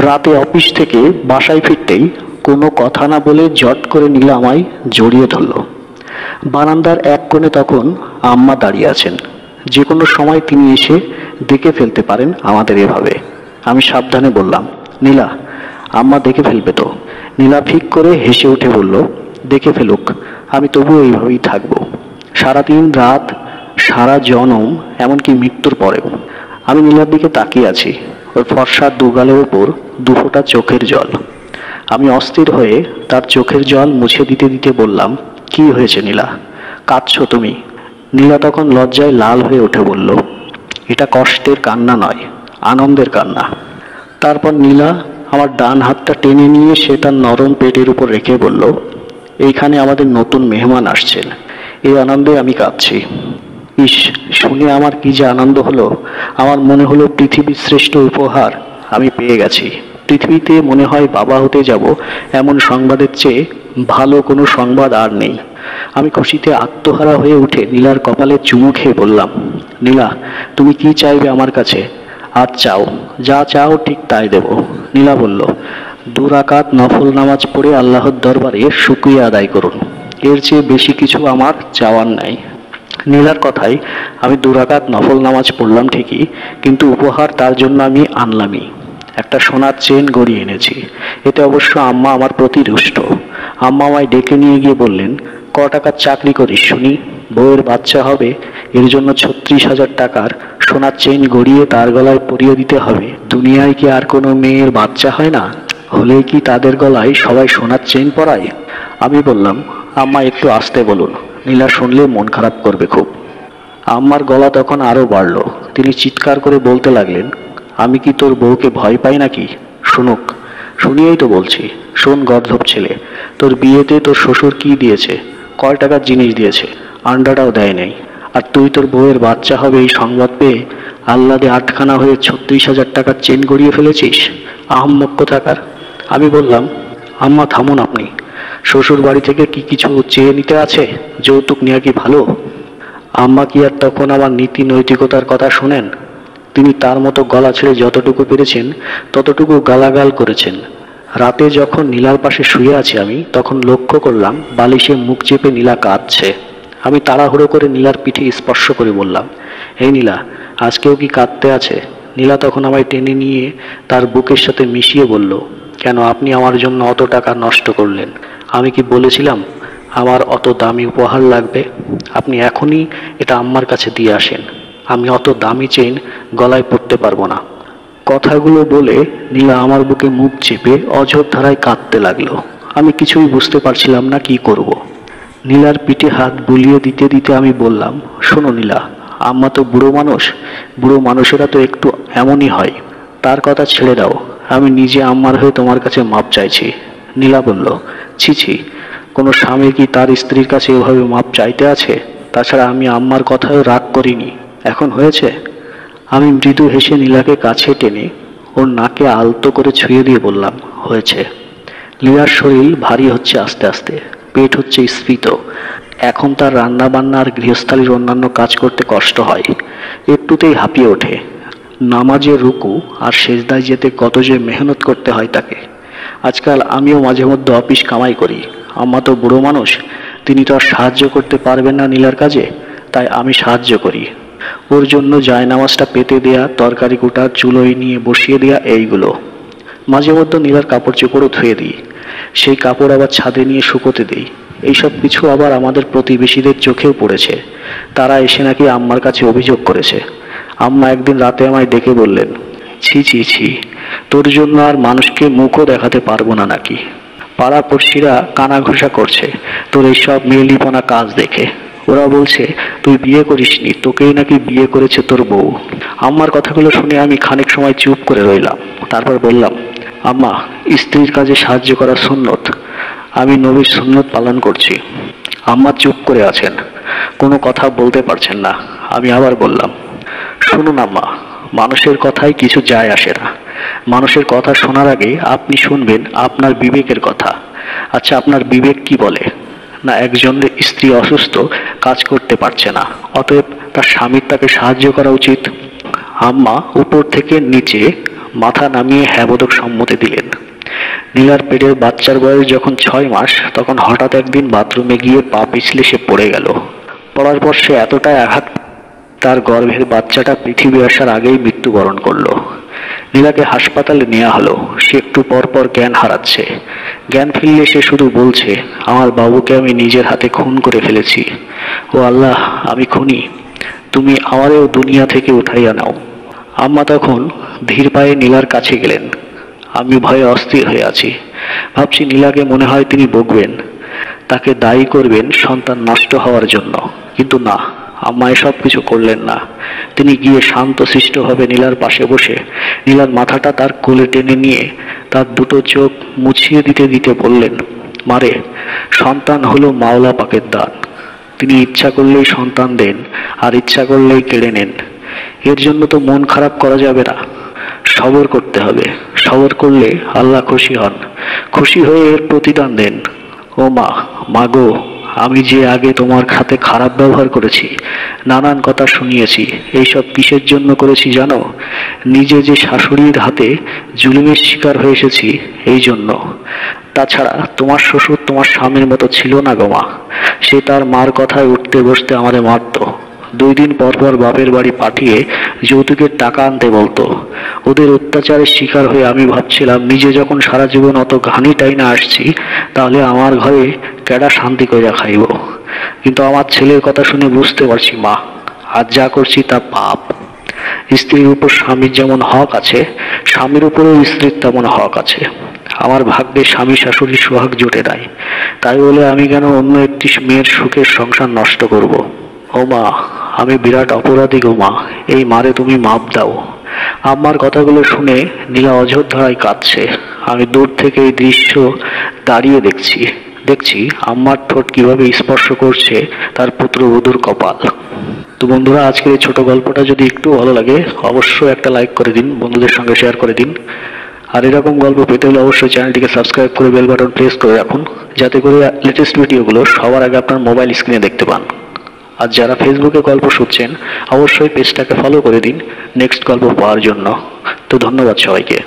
রাতে অফিস থেকে বাসায় ফিরতেই কোনো কথা না বলে জট করে নীলা আমায় জড়িয়ে ধরল। বারান্দার এক কোণে তখন আম্মা দাঁড়িয়ে আছেন। যে কোনো সময় তিনি এসে দেখে ফেলতে পারেন আমাদের এভাবে। আমি সাবধানে বললাম, নীলা, আম্মা দেখে ফেলবে তো? নীলা ফিক করে হেসে উঠে বলল, দেখে ফেলুক, আমি তবুও এইভাবেই থাকবো, সারাদিন রাত, সারা জনম, এমনকি মৃত্যুর পরেও। আমি নীলার দিকে তাকিয়ে আছি, ওর ফর্সা দুগালের ওপর দুফোঁটা চোখের জল। আমি অস্থির হয়ে তার চোখের জল মুছে দিতে দিতে বললাম, কি হয়েছে নীলা, কাঁদছো তুমি? নীলা তখন লজ্জায় লাল হয়ে উঠে বলল, এটা কষ্টের কান্না নয়, আনন্দের কান্না। তারপর নীলা আমার ডান হাতটা টেনে নিয়ে সে তার নরম পেটের উপর রেখে বলল, এইখানে আমাদের নতুন মেহমান আসছেন, এই আনন্দে আমি কাঁদছি। ইস, শুনে আমার কি যে আনন্দ হলো! আমার মনে হলো পৃথিবীর শ্রেষ্ঠ উপহার আমি পেয়ে গেছি। পৃথিবীতে মনে হয় বাবা হতে যাব এমন সংবাদের চেয়ে ভালো কোনো সংবাদ আর নেই। আমি খুশিতে আত্মহারা হয়ে উঠে নীলার কপালে চুমু খেয়ে বললাম, নীলা, তুমি কি চাইবে আমার কাছে? আর চাও, যা চাও ঠিক তাই দেব। নীলা বলল, 2 রাকাত নফল নামাজ পড়ে আল্লাহর দরবারে শুকরিয়া আদায় করুন, এর চেয়ে বেশি কিছু আমার চাওয়ার নাই। নীলার কথায় আমি 2 রাকাত নফল নামাজ পড়লাম ঠিকই, কিন্তু উপহার তার জন্য আমি আনলামই। একটা সোনার চেন গড়িয়ে এনেছি। এতে অবশ্য আম্মা আমার প্রতি রুষ্ট। আম্মা আমায় ডেকে নিয়ে গিয়ে বললেন, ক টাকার চাকরি করিস শুনি? বউয়ের বাচ্চা হবে, এর জন্য 36,000 টাকার সোনার চেন গড়িয়ে তার গলায় পরিয়ে দিতে হবে। দুনিয়ায় কি আর কোনো মেয়ের বাচ্চা হয় না? হলেই কি তাদের গলায় সবাই সোনার চেন পরায়? আমি বললাম, আম্মা একটু আসতে বলুন, নীলা শুনলে মন খারাপ করবে খুব। আম্মার গলা তখন আরো বাড়ল। তিনি চিৎকার করে বলতে লাগলেন, আমি কি তোর বউকে ভয় পাই নাকি? শুনুক। শুনিয়েই তো বলছি। শোন গর্ধব ছেলে, তোর বিয়েতে তোর শ্বশুর কি দিয়েছে? কয় টাকার জিনিস দিয়েছে? আন্ডাটাও দেয় নাই। আর তুই তোর বউয়ের বাচ্চা হবে এই সংবাদ পেয়ে আহ্লাদে আটখানা হয়ে 36,000 টাকার চেন গড়িয়ে ফেলেছিস? আহাম্মক কোথাকার! আমি বললাম, আম্মা থামুন আপনি। শ্বশুর বাড়ি থেকে কি কিছু চেয়ে নিতে আছে? যৌতুক নেওয়া কি ভালো? আম্মা কি আর তখন আমার নীতি নৈতিকতার কথা শোনেন? তিনি তার মতো গলা ছেড়ে যতটুকু পেরেছেন ততটুকু গালাগাল করেছেন। রাতে যখন নীলার পাশে শুয়ে আছি আমি, তখন লক্ষ্য করলাম বালিশে মুখ চেপে নীলা কাঁদছে। আমি তাড়াহুড়ো করে নীলার পিঠে স্পর্শ করে বললাম, এই নীলা, আজকেও কি কাঁদতে আছে? নীলা তখন আমায় টেনে নিয়ে তার বুকের সাথে মিশিয়ে বলল, কেন আপনি আমার জন্য অত টাকা নষ্ট করলেন? আমি কি বলেছিলাম আমার অত দামি উপহার লাগবে? আপনি এখনই এটা আম্মার কাছে দিয়ে আসেন। আমি অত দামি চেইন গলায় পরতে পারবো না। কথাগুলো বলে নীলা আমার বুকে মুখ চেপে অঝোরধারায় কাঁদতে লাগলো। আমি কিছুই বুঝতে পারছিলাম না কি করব। নীলার পিঠে হাত বুলিয়ে দিতে দিতে আমি বললাম, শোনো নীলা, আম্মা তো বুড়ো মানুষ, বুড়ো মানুষেরা তো একটু এমনই হয়। তার কথা ছেড়ে দাও, আমি নিজে আম্মার হয়ে তোমার কাছে মাপ চাইছি। নীলা বলল, ছি ছি, কোনো স্বামী কি তার স্ত্রীর কাছে এভাবে মাপ চাইতে আছে? তাছাড়া আমি আম্মার কথাও রাগ করিনি, এখন হয়েছে। আমি মৃদু হেসে নীলাকে কাছে টেনে ওর নাকে আলতো করে ছুঁয়ে দিয়ে বললাম, হয়েছে। লীলার শরীর ভারী হচ্ছে আস্তে আস্তে, পেট হচ্ছে স্ফীত। এখন তার রান্না বান্না আর গৃহস্থালির অন্যান্য কাজ করতে কষ্ট হয়, একটুতেই হাঁপিয়ে ওঠে। নামাজে রুকু আর সেজদায় যেতে কত যে মেহনত করতে হয় তাকে। আজকাল আমিও মাঝে মধ্যে অফিস কামাই করি। আম্মা তো বুড়ো মানুষ, তিনি তো আর সাহায্য করতে পারবেন না নীলার কাজে, তাই আমি সাহায্য করি। ওর জন্য জায়নামাজটা পেতে দেয়া, তরকারি কুটা চুলোয় নিয়ে বসিয়ে দেয়া, এইগুলো। মাঝে মধ্যে নীলার কাপড় চোপড়ও ধুয়ে দিই, সেই কাপড় আবার ছাদে নিয়ে শুকোতে দিই। এইসব কিছু আবার আমাদের প্রতিবেশীদের চোখেও পড়েছে। তারা এসে নাকি আম্মার কাছে অভিযোগ করেছে। আম্মা একদিন রাতে আমায় ডেকে বললেন, ছি ছি ছি, তোর জন্য আর মানুষকে মুখও দেখাতে পারবো না নাকি? পাড়া পড়শিরা কানাঘুষা করছে তোর এইসব মেয়েলিপনা কাজ দেখে। ওরা বলছে তুই বিয়ে করিসনি, তোকেই নাকি বিয়ে করেছে তোর বউ। আম্মার কথাগুলো শুনে আমি খানিক সময় চুপ করে রইলাম। তারপর বললাম, আম্মা, স্ত্রীর কাজে সাহায্য করা সুন্নত, আমি নবীর সুন্নত পালন করছি। আম্মা চুপ করে আছেন, কোনো কথা বলতে পারছেন না। আমি আবার বললাম, শুনুন আম্মা, মানুষের কথায় কিছু যায় আসে না। মানুষের কথা শোনার আগে আপনি শুনবেন আপনার বিবেকের কথা। আচ্ছা, আপনার বিবেক কি বলে? না একজনের স্ত্রী অসুস্থ, কাজ করতে পারছে না, অতএব তার স্বামীর তাকে সাহায্য করা উচিত। আম্মা উপর থেকে নিচে মাথা নামিয়ে হ্যাবোধক সম্মতি দিলেন। নীলার পেটের বাচ্চার বয়স যখন 6 মাস, তখন হঠাৎ একদিন বাথরুমে গিয়ে পা পিছলে সে পড়ে গেল। পড়ার পর সে এতটাই আঘাত, তার গর্ভের বাচ্চাটা পৃথিবী আসার আগেই মৃত্যুবরণ করলো। নীলাকে হাসপাতালে নেওয়া হলো। সে একটু পর পর জ্ঞান হারাচ্ছে। জ্ঞান ফিরলে সে শুধু বলছে, আমার বাবুকে আমি নিজের হাতে খুন করে ফেলেছি। ও আল্লাহ, আমি খুনি, তুমি আমারেও দুনিয়া থেকে উঠাইয়া নাও। আম্মা তখন ধীর পায়ে নীলার কাছে গেলেন। আমি ভয়ে অস্থির হয়ে আছি। ভাবছি নীলাকে মনে হয় তিনি বকবেন, তাকে দায়ী করবেন সন্তান নষ্ট হওয়ার জন্য। কিন্তু না, আম্মা এসব কিছু করলেন না। তিনি গিয়ে শান্তশিষ্টভাবে নীলার পাশে বসে নীলার মাথাটা তার কোলে টেনে নিয়ে তার দুটো চোখ মুছিয়ে দিতে দিতে বললেন, মারে, সন্তান হলো মাওলা পাকের দান। তিনি ইচ্ছা করলেই সন্তান দেন, আর ইচ্ছা করলেই কেড়ে নেন। এর জন্য তো মন খারাপ করা যাবে না, সবর করতে হবে। সবর করলে আল্লাহ খুশি হন, খুশি হয়ে এর প্রতিদান দেন। ও মা, মাগো, আমি যে আগে তোমার সাথে খারাপ ব্যবহার করেছি, নানান কথা শুনিয়েছি, এইসব কিসের জন্য করেছি জানো? নিজে যে শাশুড়ির হাতে জুলুমের শিকার হয়ে এসেছি, এই জন্য। তাছাড়া তোমার শ্বশুর তোমার স্বামীর মতো ছিল না গো মা। সে তার মার কথায় উঠতে বসতে আমাদের মারত। 2 দিন পর পর বাপের বাড়ি পাঠিয়ে যৌতুকের টাকা আনতে বলতো। ওদের অত্যাচারের শিকার হয়ে আমি ভাবছিলাম, নিজে যখন সারা জীবন অত ঘানি টাইনা আসছি, তাহলে আমার ঘরে কেডা শান্তি কইরা খাইব। কিন্তু আমার ছেলের কথা শুনে বুঝতে পারছি মা, আজ যা করছি তা পাপ। স্ত্রীর উপর স্বামীর যেমন হক আছে, স্বামীর উপরেও স্ত্রীর তেমন হক আছে। আমার ভাগ্যে স্বামী শাশুড়ির সোহাগ জোটে নাই, তাই বলে আমি কেন অন্য একটি মেয়ের সুখের সংসার নষ্ট করব? ও মা, আমি বিরাট অপরাধী গো মা, এই মারে তুমি মাপ দাও। আম্মার কথাগুলো শুনে নীলা অঝোর ধারায় কাঁদছে। আমি দূর থেকে এই দৃশ্য দাঁড়িয়ে দেখছি আম্মার ঠোঁট কিভাবে স্পর্শ করছে তার পুত্রবধূর কপাল। তো বন্ধুরা, আজকের এই ছোট গল্পটা যদি একটু ভালো লাগে, অবশ্যই একটা লাইক করে দিন, বন্ধুদের সঙ্গে শেয়ার করে দিন। আর এরকম গল্প পেতে হলে অবশ্যই চ্যানেলটিকে সাবস্ক্রাইব করে বেল বাটন প্রেস করে রাখুন, যাতে করে লেটেস্ট ভিডিওগুলো সবার আগে আপনার মোবাইল স্ক্রিনে দেখতে পান। আর যারা ফেসবুকে গল্প শুনছেন, অবশ্যই পেজটাকে ফলো করে দিন নেক্সট গল্প পাওয়ার জন্য। তো ধন্যবাদ সবাইকে।